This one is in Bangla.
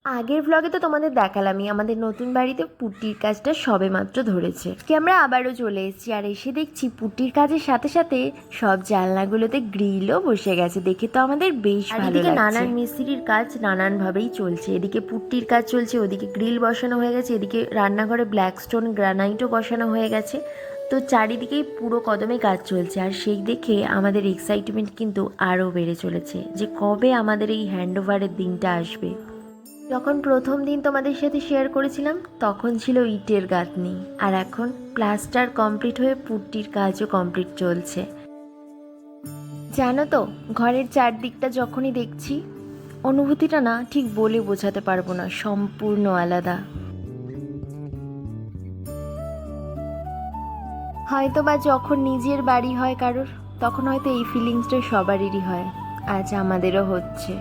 আগের ভ্লগে তো তোমাদের দেখালামই আমাদের নতুন বাড়িতে পুট্টির কাজটা সবেমাত্র ধরেছে, কি আমরা আবারও চলে এসেছি। আর এসে দেখছি পুট্টির কাজের সাথে সাথে সব জানলাগুলোতে গ্রিলও বসে গেছে, দেখে তো আমাদের বেশ ভালো লাগছে। নানান মিস্ত্রির কাজ নানানভাবেই চলছে, এদিকে পুট্টির কাজ চলছে, ওদিকে গ্রিল বসানো হয়ে গেছে, এদিকে রান্নাঘরে ব্ল্যাক স্টোন গ্রানাইটও বসানো হয়ে গেছে। তো চারিদিকেই পুরো কদমে কাজ চলছে, আর সেই দেখে আমাদের এক্সাইটমেন্ট কিন্তু আরও বেড়ে চলেছে যে কবে আমাদের এই হ্যান্ডওভারের দিনটা আসবে। যখন প্রথম দিন তোমাদের সাথে শেয়ার করেছিলাম তখন ছিল ইটের গাঁথনি, আর এখন প্লাস্টার কমপ্লিট হয়ে পুট্টির কাজও কমপ্লিট চলছে। জানো তো, ঘরের চারদিকটা যখনই দেখছি অনুভূতিটা না ঠিক বলে বোঝাতে পারবো না, সম্পূর্ণ আলাদা। হয়তো বা যখন নিজের বাড়ি হয় কারোর, তখন হয়তো এই ফিলিংসটা সবারই হয়, আজ আমাদেরও হচ্ছে।